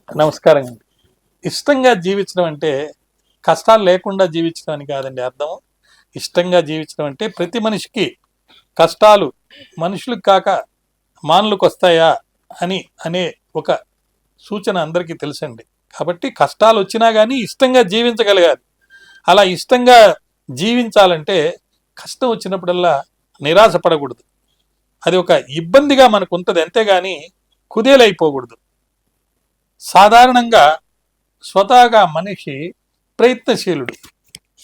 నమస్కారం అండి. ఇష్టంగా జీవించడం అంటే కష్టాలు లేకుండా జీవించడం అని కాదండి అర్థం. ఇష్టంగా జీవించడం అంటే ప్రతి మనిషికి కష్టాలు మనుషులకు కాక మానులకు వస్తాయా అని అనే ఒక సూచన అందరికీ తెలుసండి. కాబట్టి కష్టాలు వచ్చినా కానీ ఇష్టంగా జీవించగలగాలి. అలా ఇష్టంగా జీవించాలంటే కష్టం వచ్చినప్పుడల్లా నిరాశపడకూడదు. అది ఒక ఇబ్బందిగా మనకు ఉంటుంది, అంతేగాని కుదేలైపోకూడదు. సాధారణంగా స్వతహాగా మనిషి ప్రయత్నశీలుడు.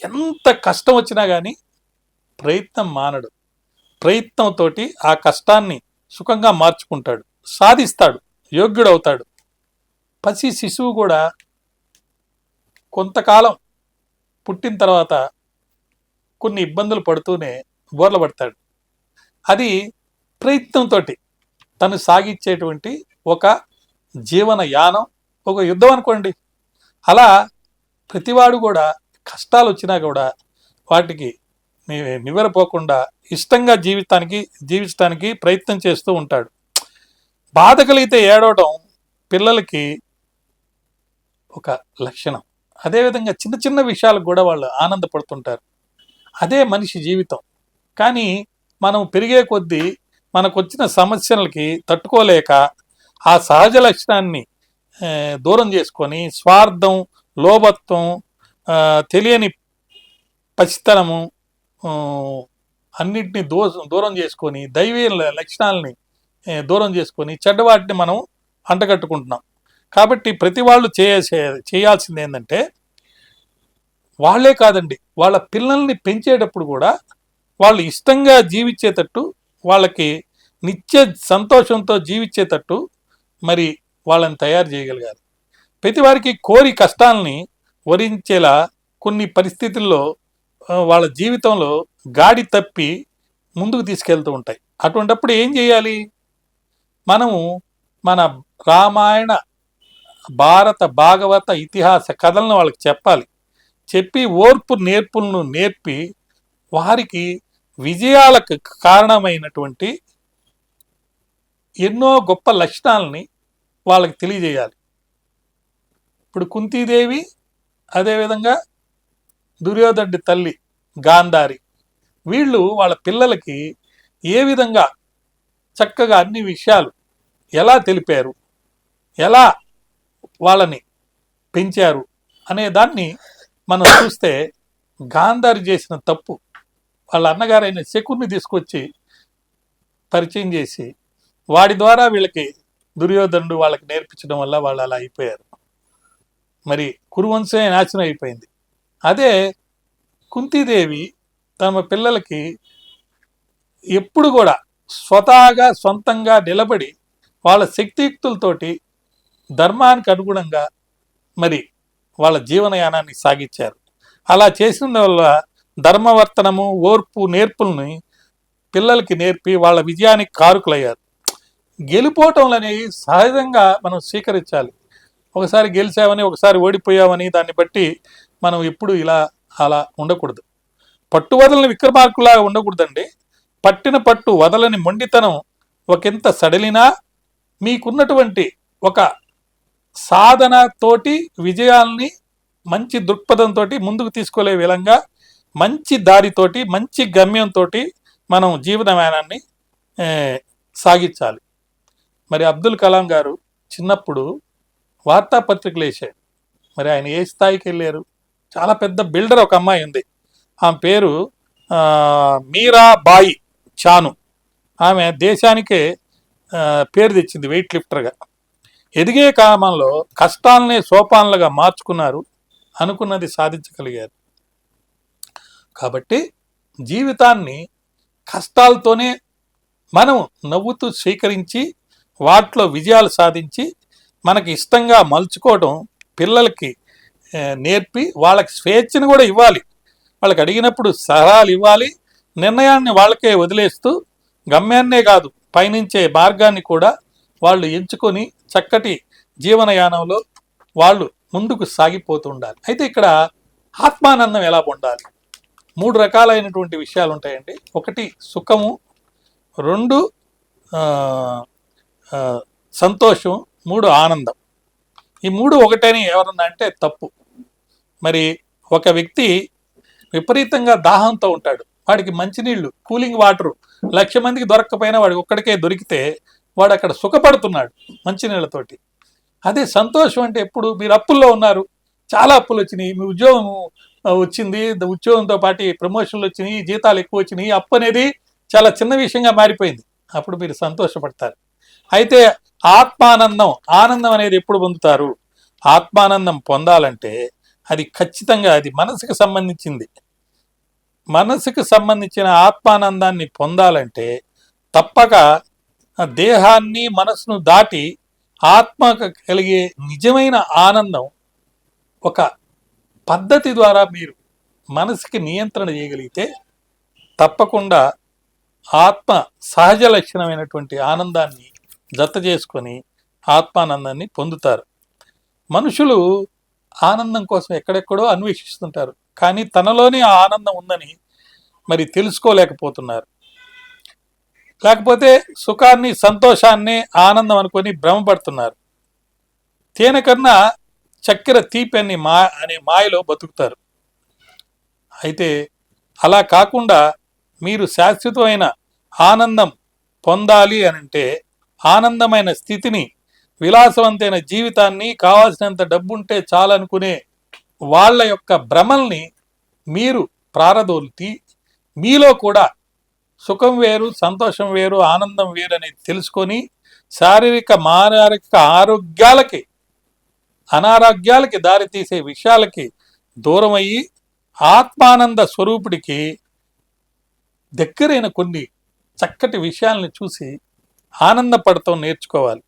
ఎంత కష్టం వచ్చినా కానీ ప్రయత్నం మానడు. ప్రయత్నంతో ఆ కష్టాన్ని సుఖంగా మార్చుకుంటాడు, సాధిస్తాడు, యోగ్యుడవుతాడు. పసి శిశువు కూడా కొంతకాలం పుట్టిన తర్వాత కొన్ని ఇబ్బందులు పడుతూనే బోర్ల పడతాడు. అది ప్రయత్నంతో తను సాగించేటువంటి ఒక జీవన యానం, ఒక యుద్ధం అనుకోండి. అలా ప్రతివాడు కూడా కష్టాలు వచ్చినా కూడా వాటికి నివ్వెరపోకుండా ఇష్టంగా జీవించడానికి ప్రయత్నం చేస్తూ ఉంటాడు. బాధ కలిగితే ఏడవడం పిల్లలకి ఒక లక్షణం. అదేవిధంగా చిన్న చిన్న విషయాలకు కూడా వాళ్ళు ఆనందపడుతుంటారు. అదే మనిషి జీవితం. కానీ మనం పెరిగే కొద్దీ మనకు వచ్చిన సమస్యలకి తట్టుకోలేక ఆ సహజ లక్షణాన్ని దూరం చేసుకొని స్వార్థం, లోభత్వం, తెలియని పసితనము అన్నిటినీ దూరం చేసుకొని దైవీ లక్షణాలని దూరం చేసుకొని చెడ్డవాటిని మనం అంటగట్టుకుంటున్నాం. కాబట్టి ప్రతి వాళ్ళు చేయాల్సింది ఏంటంటే, వాళ్ళే కాదండి, వాళ్ళ పిల్లల్ని పెంచేటప్పుడు కూడా వాళ్ళు ఇష్టంగా జీవించేటట్టు, వాళ్ళకి నిత్య సంతోషంతో జీవించేటట్టు మరి వాళ్ళని తయారు చేయగలగాలి. ప్రతి వారికి కోరి కష్టాలని వరించేలా కొన్ని పరిస్థితుల్లో వాళ్ళ జీవితంలో గాడి తప్పి ముందుకు తీసుకెళ్తూ ఉంటాయి. అటువంటప్పుడు ఏం చేయాలి? మనము మన రామాయణ, భారత, భాగవత, ఇతిహాస కథలను వాళ్ళకి చెప్పాలి. చెప్పి ఓర్పు నేర్పులను నేర్పి వారికి విజయాలకు కారణమైనటువంటి ఎన్నో గొప్ప లక్షణాలని వాళ్ళకి తెలియజేయాలి. ఇప్పుడు కుంతీదేవి, అదేవిధంగా దుర్యోధనుడి తల్లి గాంధారి, వీళ్ళు వాళ్ళ పిల్లలకి ఏ విధంగా చక్కగా అన్ని విషయాలు ఎలా తెలిపారు, ఎలా వాళ్ళని పెంచారు అనే దాన్ని మనం చూస్తే, గాంధారి చేసిన తప్పు వాళ్ళ అన్నగారైన శకుని తీసుకొచ్చి పరిచయం చేసి వాడి ద్వారా వీళ్ళకి దుర్యోధనుడు వాళ్ళకి నేర్పించడం వల్ల వాళ్ళు అలా అయిపోయారు. మరి కురువంశమే నాశనం అయిపోయింది. అదే కుంతీదేవి తమ పిల్లలకి ఎప్పుడు కూడా స్వతహాగా సొంతంగా నిలబడి వాళ్ళ శక్తియుక్తులతోటి ధర్మానికి అనుగుణంగా మరి వాళ్ళ జీవనయానాన్ని సాగించారు. అలా చేసిన వల్ల ధర్మవర్తనము, ఓర్పు, నేర్పుల్ని పిల్లలకి నేర్పి వాళ్ళ విజయానికి కారుకులయ్యారు. గెలుపోవటం అనేవి సహజంగా మనం స్వీకరించాలి. ఒకసారి గెలిచామని, ఒకసారి ఓడిపోయామని దాన్ని బట్టి మనం ఎప్పుడు అలా ఉండకూడదు. పట్టు వదలని విక్రమార్కులాగా ఉండకూడదండి. పట్టిన పట్టు వదలని మొండితనం ఒకంత సడలినా మీకున్నటువంటి ఒక సాధన తోటి విజయాల్ని మంచి దృక్పథంతో ముందుకు తీసుకోలే విధంగా మంచి దారితోటి, మంచి గమ్యంతో మనం జీవనయానాన్ని సాగించాలి. మరి అబ్దుల్ కలాం గారు చిన్నప్పుడు వార్తాపత్రికలు వేశారు. మరి ఆయన ఏ స్థాయికి వెళ్ళారు? చాలా పెద్ద బిల్డర్ ఒక అమ్మాయి ఉంది, ఆమె పేరు మీరాబాయి చాను. ఆమె దేశానికే పేరు తెచ్చింది వెయిట్ లిఫ్టర్గా. ఎదిగే కాలంలో కష్టాలనే సోపానాలుగా మార్చుకున్నారు, అనుకున్నది సాధించగలిగారు. కాబట్టి జీవితాన్ని కష్టాలతోనే మనం నవ్వుతూ స్వీకరించి వాటిలో విజయాలు సాధించి మనకి ఇష్టంగా మలుచుకోవడం పిల్లలకి నేర్పి వాళ్ళకి స్వేచ్ఛను కూడా ఇవ్వాలి. వాళ్ళకి అడిగినప్పుడు సలహాలు ఇవ్వాలి. నిర్ణయాన్ని వాళ్ళకే వదిలేస్తూ గమ్యాన్నే కాదు, పయనించే మార్గాన్ని కూడా వాళ్ళు ఎంచుకొని చక్కటి జీవనయానంలో వాళ్ళు ముందుకు సాగిపోతూ ఉండాలి. అయితే ఇక్కడ ఆత్మానందం ఎలా పొందాలి? 3 రకాలైనటువంటి విషయాలు ఉంటాయండి. 1 సుఖము, 2 సంతోషం, 3 ఆనందం. ఈ మూడు ఒకటేని ఎవరన్నా అంటే తప్పు. మరి ఒక వ్యక్తి విపరీతంగా దాహంతో ఉంటాడు, వాడికి మంచినీళ్లు కూలింగ్ వాటర్ 1,00,000 మందికి దొరకకపోయినా వాడికి ఒక్కడికే దొరికితే వాడు అక్కడ సుఖపడుతున్నాడు మంచినీళ్ళతోటి. అదే సంతోషం అంటే ఎప్పుడు మీరు అప్పుల్లో ఉన్నారు, చాలా అప్పులు వచ్చినాయి, మీ ఉద్యోగం వచ్చింది, ఉద్యోగంతో పాటు ప్రమోషన్లు వచ్చినాయి, జీతాలు ఎక్కువ వచ్చినాయి, అప్పు అనేది చాలా చిన్న విషయంగా మారిపోయింది, అప్పుడు మీరు సంతోషపడతారు. అయితే ఆత్మానందం, ఆనందం అనేది ఎప్పుడు పొందుతారు? ఆత్మానందం పొందాలంటే అది ఖచ్చితంగా అది మనసుకు సంబంధించింది. మనసుకు సంబంధించిన ఆత్మానందాన్ని పొందాలంటే తప్పక దేహాన్ని మనసును దాటి ఆత్మకు కలిగే నిజమైన ఆనందం ఒక పద్ధతి ద్వారా మీరు మనసుకి నియంత్రణ చేయగలిగితే తప్పకుండా ఆత్మ సహజ లక్షణమైనటువంటి ఆనందాన్ని జత చేసుకొని ఆత్మానందాన్ని పొందుతారు. మనుషులు ఆనందం కోసం ఎక్కడెక్కడో అన్వేషిస్తుంటారు, కానీ తనలోనే ఆ ఆనందం ఉందని మరి తెలుసుకోలేకపోతున్నారు. లేకపోతే సుఖాన్ని, సంతోషాన్ని ఆనందం అనుకొని భ్రమపడుతున్నారు. తేనె కన్నా చక్కెర తీపి అనే మాయలో బతుకుతారు. అయితే అలా కాకుండా మీరు శాశ్వతమైన ఆనందం పొందాలి అనంటే ఆనందమైన స్థితిని, విలాసవంతమైన జీవితాన్ని, కావాల్సినంత డబ్బుంటే చాలనుకునే వాళ్ళ యొక్క భ్రమల్ని మీరు ప్రారదోల్తి మీలో కూడా సుఖం వేరు, సంతోషం వేరు, ఆనందం వేరు అనేది తెలుసుకొని శారీరక మానసిక ఆరోగ్యాలకి, అనారోగ్యాలకి దారితీసే విషయాలకి దూరం అయ్యి ఆత్మానంద స్వరూపుడికి దగ్గరైన కొన్ని చక్కటి విషయాలను చూసి ఆనందపడటం నేర్చుకోవాలి.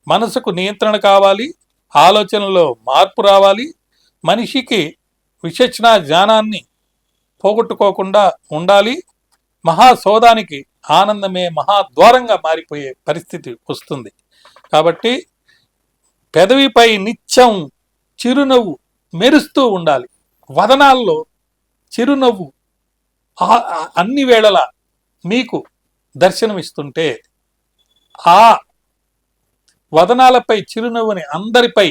మనసుకు నియంత్రణ కావాలి, ఆలోచనలో మార్పు రావాలి, మనిషికి విచక్షణ జ్ఞానాన్ని పోగొట్టుకోకుండా ఉండాలి. మహాసౌదానికి ఆనందమే మహాద్వారంగా మారిపోయే పరిస్థితి వస్తుంది. కాబట్టి పెదవిపై నిత్యం చిరునవ్వు మెరుస్తూ ఉండాలి. వదనాల్లో చిరునవ్వు అన్ని వేళలా మీకు దర్శనమిస్తుంటే ఆ వదనాలపై చిరునవ్వుని అందరిపై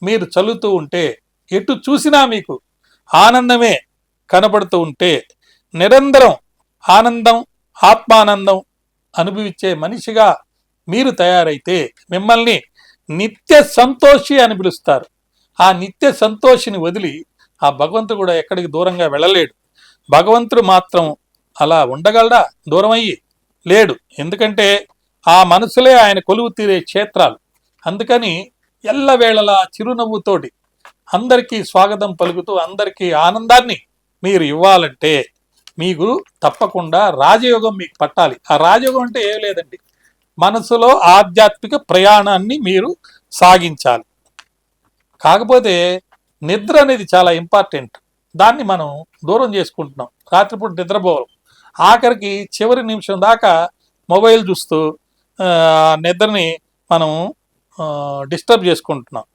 మీరు చల్లుతూ ఉంటే ఎటు చూసినా మీకు ఆనందమే కనబడుతూ ఉంటే నిరంతరం ఆనందం, ఆత్మానందం అనుభవించే మనిషిగా మీరు తయారైతే మిమ్మల్ని నిత్య సంతోషి అని పిలుస్తారు. ఆ నిత్య సంతోషిని వదిలి ఆ భగవంతుడు కూడా ఎక్కడికి దూరంగా వెళ్ళలేడు. భగవంతుడు మాత్రం అలా ఉండగలడా? దూరమయ్యి లేడు. ఎందుకంటే ఆ మనసులే ఆయన కొలువు తీరే క్షేత్రాలు. అందుకని ఎల్లవేళలా చిరునవ్వుతోటి అందరికీ స్వాగతం పలుకుతూ అందరికీ ఆనందాన్ని మీరు ఇవ్వాలంటే మీకు తప్పకుండా రాజయోగం మీకు పట్టాలి. ఆ రాజయోగం అంటే ఏం లేదండి, మనసులో ఆధ్యాత్మిక ప్రయాణాన్ని మీరు సాగించాలి. కాకపోతే నిద్ర అనేది చాలా ఇంపార్టెంట్. దాన్ని మనం దూరం చేసుకుంటున్నాం. రాత్రిపూట నిద్రపోవడం, ఆఖరికి చివరి నిమిషం దాకా మొబైల్ చూస్తూ నిద్రని మనం డిస్టర్బ్ చేసుకుంటున్నాం.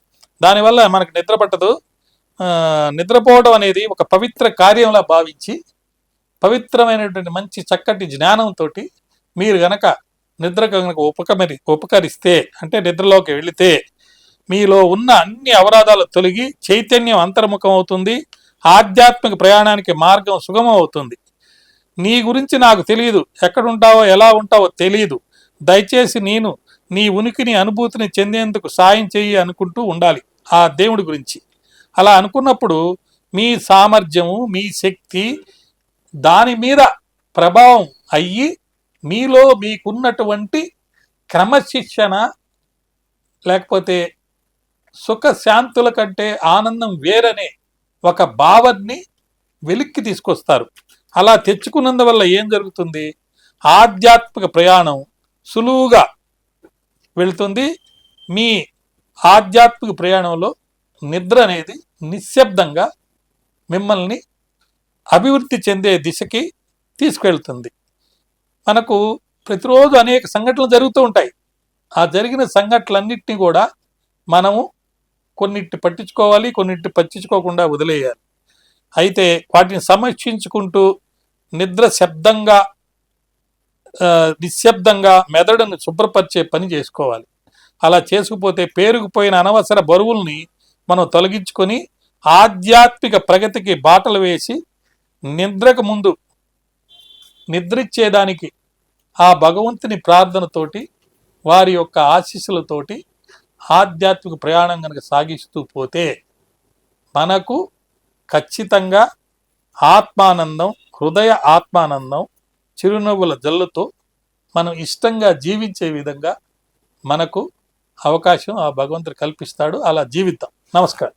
దానివల్ల మనకు నిద్ర పట్టదు. నిద్రపోవడం అనేది ఒక పవిత్ర కార్యంలా భావించి పవిత్రమైనటువంటి మంచి చక్కటి జ్ఞానంతో మీరు గనక నిద్ర కనుక ఉపకరిస్తే, అంటే నిద్రలోకి వెళితే మీలో ఉన్న అన్ని అవరాధాలు తొలగి చైతన్యం అంతర్ముఖం అవుతుంది. ఆధ్యాత్మిక ప్రయాణానికి మార్గం సుగమం అవుతుంది. నీ గురించి నాకు తెలియదు, ఎక్కడుంటావో ఎలా ఉంటావో తెలియదు, దయచేసి నేను నీ ఉనికిని అనుభూతిని చెందేందుకు సాయం చెయ్యి అనుకుంటూ ఉండాలి ఆ దేవుడి గురించి. అలా అనుకున్నప్పుడు మీ సామర్థ్యము, మీ శక్తి దాని మీద ప్రభావం అయ్యి మీలో మీకున్నటువంటి క్రమశిక్షణ, లేకపోతే సుఖశాంతుల కంటే ఆనందం వేరనే ఒక భావాన్ని వెలిక్కి తీసుకొస్తారు. అలా తెచ్చుకున్నందువల్ల ఏం జరుగుతుంది? ఆధ్యాత్మిక ప్రయాణం సులువుగా వెళుతుంది. మీ ఆధ్యాత్మిక ప్రయాణంలో నిద్ర అనేది నిశ్శబ్దంగా మిమ్మల్ని అభివృద్ధి చెందే దిశకి తీసుకెళ్తుంది. మనకు ప్రతిరోజు అనేక సంఘటనలు జరుగుతూ ఉంటాయి. ఆ జరిగిన సంఘటనలన్నింటినీ కూడా మనము కొన్నింటి పట్టించుకోవాలి, కొన్నింటి పట్టించుకోకుండా వదిలేయాలి. అయితే వాటిని సమీక్షించుకుంటూ నిశ్శబ్దంగా మెదడును శుభ్రపరిచే పని చేసుకోవాలి. అలా చేసుకుపోతే పేరుకుపోయిన అనవసర బరువుల్ని మనం తొలగించుకొని ఆధ్యాత్మిక ప్రగతికి బాటలు వేసి నిద్రకు ముందు నిద్రిచ్చేదానికి ఆ భగవంతుని ప్రార్థనతోటి వారి యొక్క ఆశీస్సులతోటి ఆధ్యాత్మిక ప్రయాణం కనుక సాగిస్తూ పోతే మనకు ఖచ్చితంగా ఆత్మానందం, హృదయ ఆత్మానందం, చిరునవ్వుల జల్లుతో మనం ఇష్టంగా జీవించే విధంగా మనకు అవకాశం ఆ భగవంతుడు కల్పిస్తాడు. అలా జీవిద్దాం. నమస్కారం.